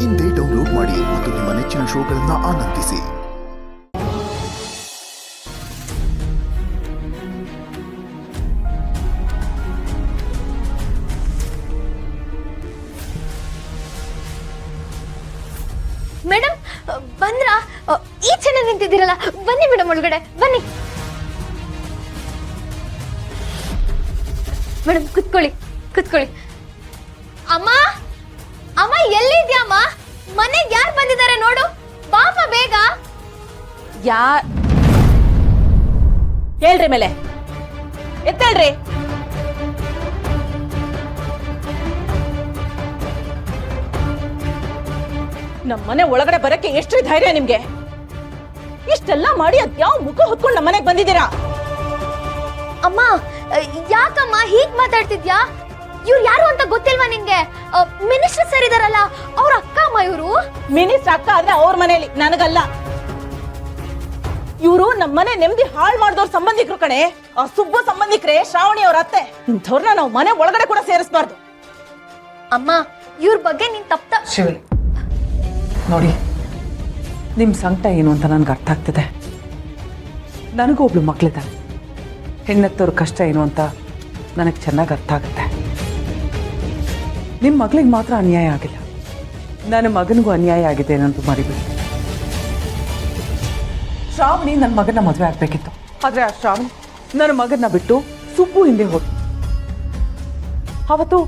ಇಂದೇ ಡೌನ್ಲೋಡ್ ಮಾಡಿ ಮತ್ತು ನಿಮ್ಮ ನೆಚ್ಚಿನ ಶೋಗಳನ್ನು ಆನಂದಿಸಿ. ಮೇಡಮ್ ಬಂದ್ರ? ಈಚೆನೆ ನಿಂತಿದ್ದೀರಲ್ಲ, ಬನ್ನಿ ಮೇಡಮ್, ಒಳಗಡೆ ಬನ್ನಿ. ಮೇಡಮ್ ಕುತ್ಕೊಳ್ಳಿ, ಕುತ್ಕೊಳ್ಳಿ. ಅಮ್ಮ, ಅಮ್ಮ ಎಲ್ಲಿದ್ಯಮ್ಮ? ಮನೆಗೆ ಯಾರು ಬಂದಿದ್ದಾರೆ ನೋಡು, ಪಾಪ ಬೇಗ. ಹೇಳ್ರಿ ಮೇಲೆ ಎತ್ತೇಳ್ರಿ. ನಮ್ಮನೆ ಒಳಗಡೆ ಬರಕ್ಕೆ ಎಷ್ಟು ಧೈರ್ಯ ನಿಮ್ಗೆ? ಇಷ್ಟೆಲ್ಲ ಮಾಡಿ ಅದ್ಯಾವ ಮುಖ ಹೊತ್ಕೊಂಡು ನಮ್ಮನೆಗೆ ಬಂದಿದ್ದೀರಾ? ಅಮ್ಮ ಯಾಕಮ್ಮ ಹೀಗ್ ಮಾತಾಡ್ತಿದ್ಯಾ? ಇವ್ರು ಯಾರು ಅಂತ ಗೊತ್ತಿಲ್ವಾ ನಿಂಗೆ? ಮಿನಿಸ್ಟರ್ ಸರ್ ಇದಾರಲ್ಲ, ಅವ್ರ ಅಕ್ಕ ಅಮ್ಮ ಇವರು. ಮಿನಿಸ್ಟರ್ ಅಕ್ಕ ಆದ್ರೆ ಅವ್ರ ಮನೇಲಿ, ನನಗಲ್ಲ. ಇವರು ನಮ್ಮನೆ ನೆಮ್ಮದಿ ಹಾಳು ಮಾಡಿದವ್ರ ಸಂಬಂಧಿಕರು ಕಣೆ. ಆ ಸುಬ್ಬ ಸಂಬಂಧಿಕರೇ ಶ್ರಾವಣಿ ಅವ್ರ ಅತ್ತೆ. ಇಂಥವ್ರನ್ನ ನಾವು ಮನೆ ಒಳಗಡೆ ಕೂಡ ಸೇರಿಸಬಾರ್ದು. ಅಮ್ಮ ಇವ್ರ ಬಗ್ಗೆ ನೀನ್ ತಪ್ಪ ಶಿವಲಿ ನೋಡಿ, ನಿಮ್ಮ ಸಂಕಟ ಏನು ಅಂತ ನನಗೆ ಅರ್ಥ ಆಗ್ತಿದೆ. ನನಗೂ ಒಬ್ಳು ಮಕ್ಕಳಿದ್ದಾರೆ. ಹೆಣ್ಣತ್ತವ್ರ ಕಷ್ಟ ಏನು ಅಂತ ನನಗೆ ಚೆನ್ನಾಗಿ ಅರ್ಥ ಆಗುತ್ತೆ. ನಿಮ್ಮ ಮಗಳಿಗೆ ಮಾತ್ರ ಅನ್ಯಾಯ ಆಗಿಲ್ಲ, ನನ್ನ ಮಗನಿಗೂ ಅನ್ಯಾಯ ಆಗಿದೆ ಅನ್ನೋದು ಮರಿಬಿಡಿ. ಶ್ರಾವಣಿ ನನ್ನ ಮಗನ ಮದುವೆ ಆಗಬೇಕಿತ್ತು, ಆದರೆ ಆ ಶ್ರಾವಣಿ ನನ್ನ ಮಗನ ಬಿಟ್ಟು ಸುಬ್ಬು ಹಿಂದೆ ಹೋದ. ಅವತ್ತು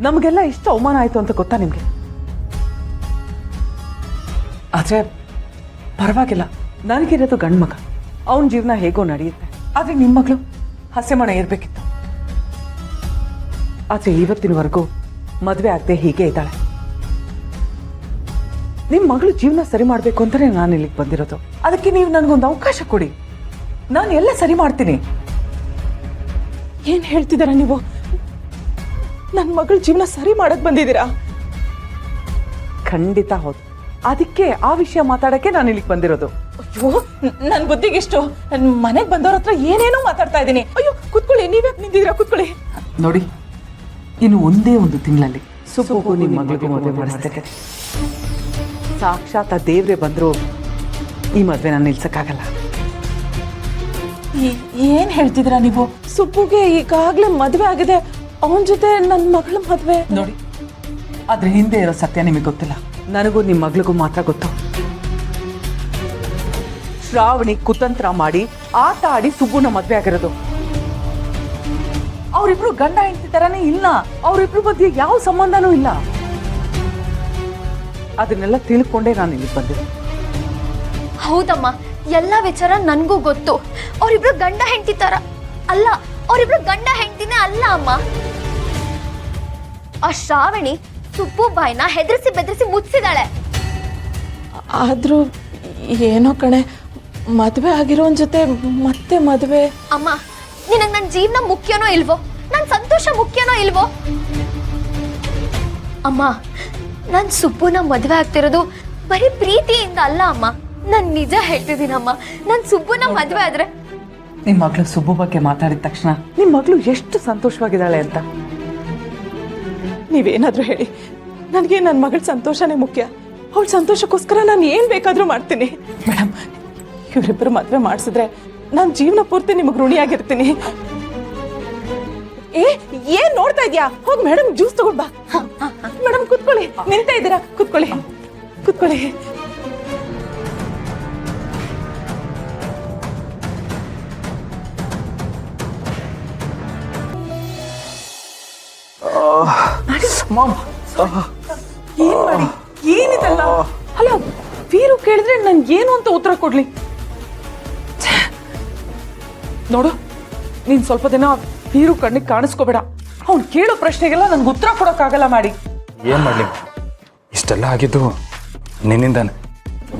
ನಮಗೆಲ್ಲ ಇಷ್ಟು ಅವಮಾನ ಆಯಿತು ಅಂತ ಗೊತ್ತಾ ನಿಮಗೆ? ಆದರೆ ಪರವಾಗಿಲ್ಲ, ನನಗಿರೋದು ಗಂಡು ಮಗ, ಅವನ ಜೀವನ ಹೇಗೋ ನಡೆಯುತ್ತೆ. ಆದರೆ ನಿಮ್ಮ ಮಗಳು ಹಸೆಮಣ ಇರಬೇಕಿತ್ತು. ಆದರೆ ಇವತ್ತಿನವರೆಗೂ ಮದುವೆ ಆಗದೆ ಹೀಗೆ ಇದ್ದಾಳೆ. ನಿಮ್ಮ ಮಗಳು ಜೀವನ ಸರಿ ಮಾಡಬೇಕು ಅಂತಲೇ ನಾನು ಇಲ್ಲಿಗೆ ಬಂದಿರೋದು. ಅದಕ್ಕೆ ನೀವು ನನಗೊಂದು ಅವಕಾಶ ಕೊಡಿ, ನಾನು ಎಲ್ಲ ಸರಿ ಮಾಡ್ತೀನಿ. ಏನ್ ಹೇಳ್ತಿದ್ದೀರಾ ನೀವು? ನನ್ನ ಮಗಳ ಜೀವನ ಸರಿ ಮಾಡಕ್ ಬಂದಿದ್ದೀರಾ? ಖಂಡಿತ ಹೌದು. ಅದಕ್ಕೆ ಆ ವಿಷಯ ಮಾತಾಡಕ್ಕೆ ನಾನು ಇಲ್ಲಿಗೆ ಬಂದಿರೋದು. ಅಯ್ಯೋ, ನನ್ನ ಬುದ್ಧಿಗಿಷ್ಟು ಮನೆಗೆ ಬಂದವ್ರ ಹತ್ರ ಏನೇನೋ ಮಾತಾಡ್ತಾ ಇದ್ದೀನಿ. ಅಯ್ಯೋ ಕುತ್ಕೊಳ್ಳಿ, ನೀವ್ಯಾಕೆ ನಿಂತಿದ್ದೀರಾ? ಕುತ್ಕೊಳ್ಳಿ. ನೋಡಿ, ಇನ್ನು ಒಂದೇ ಒಂದು ತಿಂಗಳಲ್ಲಿ ಸುಬ್ಬು ನಿಮ್ಮ ಮಗಳಿಗೆ ಮದುವೆ ಮಾಡಿಸ್ತೇನೆ. ಸಾಕ್ಷಾತ್ ದೇವ್ರೆ ಬಂದರೂ ಈ ಮದುವೆ ನಾನು ನಿಲ್ಸಕ್ಕಾಗಲ್ಲ. ಏನ್ ಹೇಳ್ತಿದ್ದೀರಾ ನೀವು? ಸುಬ್ಬುಗೆ ಈಗಾಗ್ಲೇ ಮದುವೆ ಆಗಿದೆ, ಅವನ ಜೊತೆ ನನ್ನ ಮಗಳ ಮದುವೆ. ನೋಡಿ, ಅದ್ರ ಹಿಂದೆ ಇರೋ ಸತ್ಯ ನಿಮಗೆ ಗೊತ್ತಿಲ್ಲ, ನನಗೂ ನಿಮ್ಮ ಮಗಳಿಗೂ ಮಾತ್ರ ಗೊತ್ತು. ಶ್ರಾವಣಿ ಕುತಂತ್ರ ಮಾಡಿ ಆಟ ಆಡಿ ಸುಬ್ಬುನ ಮದುವೆ ಆಗಿರೋದು. ಅವರಿಬ್ರು ಗಂಡ ಹೆಂಡತಿ ತರಾನೇ ಇಲ್ಲ, ಅವರಿಬ್ರು ಮಧ್ಯೆ ಯಾವ ಸಂಬಂಧನೂ ಇಲ್ಲ. ಅದನ್ನೆಲ್ಲ ತಿಳ್ಕೊಂಡೇ ನಾನು ಇಲ್ಲಿಗೆ ಬಂದಿದ್ದೆ. ಹೌದಮ್ಮ, ಎಲ್ಲ ವಿಚಾರ ನನ್ಗೂ ಗೊತ್ತು. ಅವ್ರಿಬ್ರು ಗಂಡ ಹೆಂಡತಿ ತರ ಅಲ್ಲ, ಅವ್ರಿಬ್ರು ಗಂಡ ಹೆಂಡತಿನೇ ಅಲ್ಲ ಅಮ್ಮ. ಆ ಶ್ರಾವಣಿ ಸುಬ್ಬು ಬಾಯ್ನ ಹೆದರ್ಸಿ ಬೆದರಿಸಿ ಮುಚ್ಚಿದಾಳೆ. ಆದ್ರೂ ಏನೋ ಕಣೆ, ಮದುವೆ ಆಗಿರೋನ್ ಜೊತೆ ಮತ್ತೆ ಮದುವೆ. ಅಮ್ಮ, ನಿನಗ್ ನನ್ನ ಜೀವನ ಮುಖ್ಯನೋ ಇಲ್ವೋ? ನನ್ನ ಸಂತೋಷ ಮುಖ್ಯನೋ ಇಲ್ವೋ? ಅಮ್ಮ, ನಾನು ಸುಬ್ಬುನ ಮದುವೆ ಆಗ್ತಿರೋದು ಬರೀ ಪ್ರೀತಿಯಿಂದ ಅಲ್ಲ ಅಮ್ಮ. ನಾನು ನಿಜ ಹೇಳ್ತಿದ್ದೀನಮ್ಮ, ನಾನು ಸುಬ್ಬುನ ಮದುವೆ ಆದ್ರೆ. ನಿಮ್ಮ ಮಗಳು ಸುಬ್ಬು ಬಗ್ಗೆ ಮಾತಾಡಿದ ತಕ್ಷಣ ನಿಮ್ಮ ಮಗಳು ಎಷ್ಟು ಸಂತೋಷವಾಗಿದ್ದಾಳೆ ಅಂತ. ನೀವೇನಾದ್ರೂ ಹೇಳಿ, ನನಗೆ ನನ್ನ ಮಗಳ ಸಂತೋಷನೇ ಮುಖ್ಯ. ಅವಳ ಸಂತೋಷಕ್ಕೋಸ್ಕರ ನಾನು ಏನ್ ಬೇಕಾದ್ರೂ ಮಾಡ್ತೀನಿ. ಮೇಡಮ್, ಇವರಿಬ್ಬರು ಮದುವೆ ಮಾಡಿಸಿದ್ರೆ ನಾನು ಜೀವನ ಪೂರ್ತಿ ನಿಮಗೆ ಋಣಿಯಾಗಿರ್ತೀನಿ. ಏನ್ ನೋಡ್ತಾ ಇದ್ಯಾ? ಹೋಗಿ ಮೇಡಮ್ ಜ್ಯೂಸ್ ತಗೊಂಡ್ ಬಾ. ಮೇಡಮ್ ಕುತ್ಕೊಳ್ಳಿ, ನಿಂತ ಇದ್ದೀರಾ? ಕುತ್ಕೊಳ್ಳಿ, ಕುತ್ಕೊಳ್ಳಿ. ಏನ್ ಮಾಡಿ ಏನಿದಲ್ಲ? ಅಲ್ಲ, ವೀರು ಕೇಳಿದ್ರೆ ನನ್ಗೆ ಏನು ಅಂತ ಉತ್ತರ ಕೊಡ್ಲಿ? ನೋಡು, ನೀನ್ ಸ್ವಲ್ಪ ದಿನ ವೀರು ಕಣ್ಣಿಗೆ ಕಾಣಿಸ್ಕೋಬೇಡ. ಅವ್ನು ಕೇಳೋ ಪ್ರಶ್ನೆಗೆಲ್ಲ ನನ್ಗೆ ಉತ್ತರ ಕೊಡೋಕ್ಕಾಗಲ್ಲ. ಮಾಡಿ ಏನ್ ಮಾಡ್ಲಿ, ಇಷ್ಟೆಲ್ಲ ಆಗಿದ್ದು ನಿನ್ನಿಂದಾನೆ.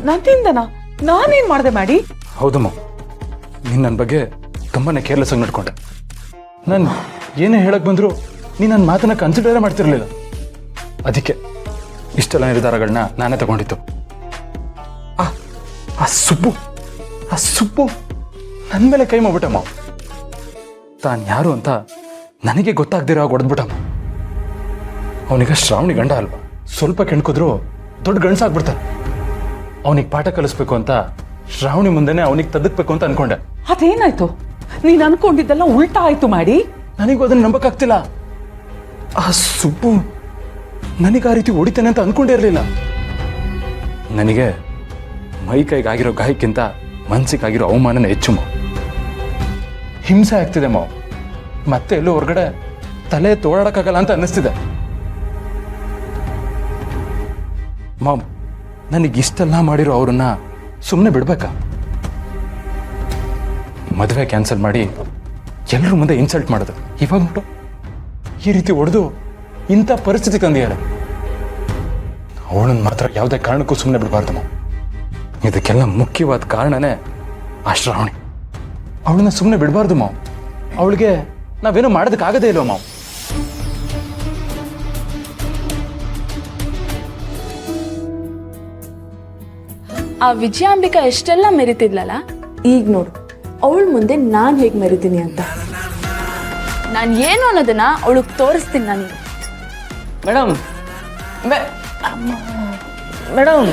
ನನ್ನಿಂದನಾ? ನಾನೇನ್ ಮಾಡ್ದೆ ಮಾಡಿ? ಹೌದಮ್ಮ, ನೀನ್ ನನ್ನ ಬಗ್ಗೆ ತುಂಬಾನೇ ಕೇರ್ಲೆಸ್ ಆಗಿ ನಡ್ಕೊಂಡೆ. ನಾನು ಏನೇ ಹೇಳಕ್ ಬಂದ್ರು ನೀನು ನನ್ನ ಮಾತನ್ನ ಕನ್ಸಿಡರೇ ಮಾಡ್ತಿರ್ಲಿಲ್ಲ. ಅದಕ್ಕೆ ಇಷ್ಟೆಲ್ಲ ನಿರ್ಧಾರಗಳನ್ನ ನಾನೇ ತಗೊಂಡಿತ್ತು. ಆ ಸುಬ್ಬು ನನ್ನ ಮೇಲೆ ಕೈ ಮಾಡ್ಬಿಟ್ಟಮ್ಮ. ತಾನು ಯಾರು ಅಂತ ನನಗೆ ಗೊತ್ತಾಗ್ದಿರೋ ಹೊಡೆದ್ಬಿಟ್ಟಮ್ಮ. ಅವನಿಗೆ ಶ್ರಾವಣಿ ಗಂಡ ಅಲ್ವಾ, ಸ್ವಲ್ಪ ಕೆಣ್ಕಿದ್ರು ದೊಡ್ಡ ಗಂಡಸಾಗ್ಬಿಡ್ತಾನೆ. ಅವನಿಗೆ ಪಾಠ ಕಲಿಸ್ಬೇಕು ಅಂತ ಶ್ರಾವಣಿ ಮುಂದೆನೆ ಅವನಿಗೆ ತದಕ್ಬೇಕು ಅಂತ ಅನ್ಕೊಂಡೆ. ಅದೇನಾಯ್ತು? ನೀನು ಅನ್ಕೊಂಡಿದ್ದೆಲ್ಲ ಉಲ್ಟಾ ಆಯ್ತು ಮಾಡಿ. ನನಗೂ ಅದನ್ನ ನಂಬಕ್ಕಾಗ್ತಿಲ್ಲ. ಆ ಸುಬ್ಬು ನನಗೆ ಆ ರೀತಿ ಹೊಡಿತಾನೆ ಅಂತ ಅನ್ಕೊಂಡೇ ಇರಲಿಲ್ಲ. ನನಗೆ ಮೈ ಕೈಗಾಗಿರೋ ಗಾಯಕ್ಕಿಂತ ಮನ್ಸಿಗಾಗಿರೋ ಅವಮಾನನೇ ಹೆಚ್ಚು ಮಾವು. ಹಿಂಸೆ ಆಗ್ತಿದೆ ಮಾವು. ಮತ್ತೆ ಎಲ್ಲೋ ಹೊರಗಡೆ ತಲೆ ತೋಡಾಡಕ್ಕಾಗಲ್ಲ ಅಂತ ಅನ್ನಿಸ್ತಿದೆ. ಮಾಮ್, ನನಗಿಷ್ಟೆಲ್ಲ ಮಾಡಿರೋ ಅವ್ರನ್ನ ಸುಮ್ಮನೆ ಬಿಡ್ಬೇಕಾ? ಮದುವೆ ಕ್ಯಾನ್ಸಲ್ ಮಾಡಿ ಎಲ್ಲರ ಮುಂದೆ ಇನ್ಸಲ್ಟ್ ಮಾಡೋದು. ಇವಾಗ ನೋಡು, ಈ ರೀತಿ ಹೊಡೆದು ಇಂಥ ಪರಿಸ್ಥಿತಿ ತಂದಿದ್ದಾರೆ. ಅವಳನ್ನು ಮಾತ್ರ ಯಾವುದೇ ಕಾರಣಕ್ಕೂ ಸುಮ್ಮನೆ ಬಿಡಬಾರ್ದು ಮಾವು. ಇದಕ್ಕೆಲ್ಲ ಮುಖ್ಯವಾದ ಕಾರಣನೇ ಆ ಶ್ರಾವಣಿ. ಅವಳನ್ನ ಸುಮ್ಮನೆ ಬಿಡಬಾರ್ದು ಮಾವು. ಅವಳಿಗೆ ನಾವೇನೋ ಮಾಡೋದಕ್ಕಾಗದೇ ಇಲ್ವ ಮಾವು. ಆ ವಿಜಯಾಂಬಿಕಾ ಎಷ್ಟೆಲ್ಲ ಮೆರಿತಿದ್ಲಲ್ಲ, ಈಗ ನೋಡು ಅವಳ ಮುಂದೆ ನಾನು ಹೇಗೆ ಮೆರಿತೀನಿ ಅಂತ. ನಾನು ಏನು ಅನ್ನೋದನ್ನ ಅವಳಿಗೆ ತೋರಿಸ್ತೀನಿ ನನಗೆ. ಮೇಡಮ್ ಮೇಡಮ್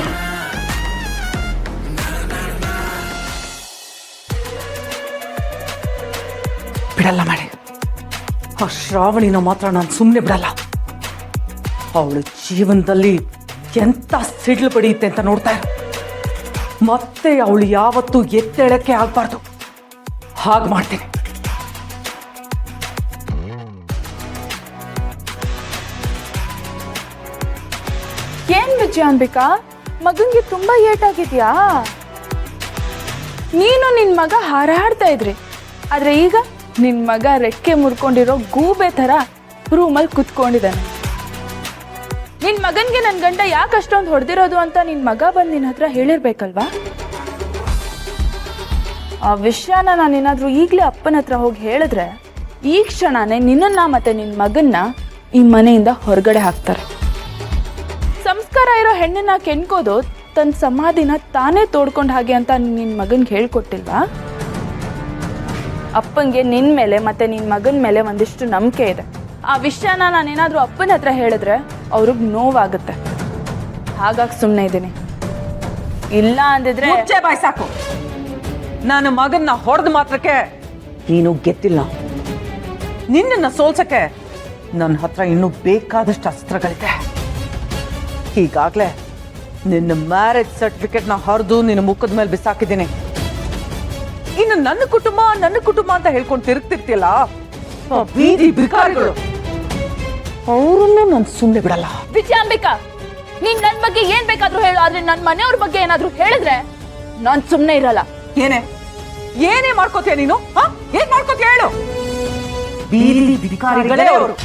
ಬಿಡಲ್ಲ ಮಾಡಿ. ಆ ಶ್ರಾವಣಿನ ಮಾತ್ರ ನಾನು ಸುಮ್ಮನೆ ಬಿಡಲ್ಲ. ಅವಳ ಜೀವನದಲ್ಲಿ ಎಂತ ಸಿಡ್ಲು ಬಡಿಯುತ್ತೆ ಅಂತ ನೋಡ್ತಾ ಇರು. ಮತ್ತೆ ಅವಳು ಯಾವತ್ತೂ ಎತ್ತೇಳಕ್ಕೆ ಆಗ್ಬಾರ್ದು. ಹಾಗೆ ಮಾಡ್ತೀನಿ. ಏನ್ ವಿಜಯಾಂಬಿಕಾ, ಮಗನ್ಗೆ ತುಂಬಾ ಏಟಾಗಿದ್ಯಾ? ನೀನು ನಿನ್ ಮಗ ಹಾರಾಡ್ತಾ ಇದ್ರಿ, ಆದ್ರೆ ಈಗ ನಿನ್ ಮಗ ರೆಕ್ಕೆ ಮುರ್ಕೊಂಡಿರೋ ಗೂಬೆ ತರ ರೂಮಲ್ಲಿ ಕುತ್ಕೊಂಡಿದ್ದಾನೆ. ನಿನ್ ಮಗನ್ಗೆ ನನ್ ಗಂಡ ಯಾಕೆ ಅಷ್ಟೊಂದು ಹೊಡೆದಿರೋದು ಅಂತ ನಿನ್ ಮಗ ಬಂದು ನಿನ್ನ ಹತ್ರ ಹೇಳಿರ್ಬೇಕಲ್ವಾ? ಆ ವಿಷಯನ ನಾನೇನಾದ್ರೂ ಈಗಲೇ ಅಪ್ಪನ ಹತ್ರ ಹೋಗಿ ಹೇಳಿದ್ರೆ ಈ ಕ್ಷಣನೇ ನಿನ್ನನ್ನ ಮತ್ತೆ ನಿನ್ ಮಗನ್ನ ಈ ಮನೆಯಿಂದ ಹೊರಗಡೆ ಹಾಕ್ತಾರೆ. ಸಂಸ್ಕಾರ ಇರೋ ಹೆಣ್ಣನ್ನ ಕೆಣ್ಕೋದು ತನ್ನ ಸಮಾಧಿನ ತಾನೇ ತೋಡ್ಕೊಂಡ್ ಹಾಗೆ ಅಂತ ನಿನ್ ಮಗನ್ಗೆ ಹೇಳ್ಕೊಟ್ಟಿಲ್ವಾ? ಅಪ್ಪಂಗೆ ನಿನ್ ಮೇಲೆ ಮತ್ತೆ ನಿನ್ ಮಗನ ಮೇಲೆ ಒಂದಿಷ್ಟು ನಂಬಿಕೆ ಇದೆ. ಆ ವಿಷಯನ ನಾನೇನಾದ್ರೂ ಅಪ್ಪನ ಹತ್ರ ಹೇಳಿದ್ರೆ ಅವ್ರಿಗೆ ನೋವಾಗುತ್ತೆ. ಹಾಗಾಗಿ ಸುಮ್ಮನೆ ಇದ್ದೀನಿ. ಇಲ್ಲ ಅಂದಿದ್ರೆ ಮುಚ್ಚೆ ಬಾಯ್ ಸಾಕು. ನಾನು ಮಗನ್ನ ಹೊಡೆದ ಮಾತ್ರಕ್ಕೆ ನೀನು ಗೆದ್ದಿಲ್ಲ. ನಿನ್ನನ್ನು ಸೋಲ್ಸಕ್ಕೆ ನನ್ನ ಹತ್ರ ಇನ್ನೂ ಬೇಕಾದಷ್ಟು ಅಸ್ತ್ರಗಳಿದೆ. ಈಗಾಗಲೇ ನಿನ್ನ ಮ್ಯಾರೇಜ್ ಸರ್ಟಿಫಿಕೇಟ್ನ ಹರಿದು ನಿನ್ನ ಮುಖದ ಮೇಲೆ ಬಿಸಾಕಿದ್ದೀನಿ. ಇನ್ನು ನನ್ನ ಕುಟುಂಬ ಅಂತ ಹೇಳ್ಕೊಂಡು ತಿರುಗ್ತಿರ್ತಿಯಲ್ಲ, ಬೀದಿ ಬಿಕಾರಿಗಳು, ಅವ್ರನ್ನ ನಾನು ಸುಮ್ಮನೆ ಬಿಡಲ್ಲ. ವಿಜಯಾಂಬಿಕಾ, ನೀನ್ ನನ್ ಬಗ್ಗೆ ಏನ್ ಬೇಕಾದ್ರೂ ಹೇಳು, ಆದ್ರೆ ನನ್ ಮನೆಯವ್ರ ಬಗ್ಗೆ ಏನಾದ್ರೂ ಹೇಳಿದ್ರೆ ನಾನ್ ಸುಮ್ಮನೆ ಇರಲ್ಲ. ಏನೇ ಮಾಡ್ಕೋತೀಯ ನೀನು? ಏನ್ ಮಾಡ್ಕೋತೀಯ ಹೇಳು? ಬೀದಿ ಬಿಕಾರಿಗಳೇ ಅವರು.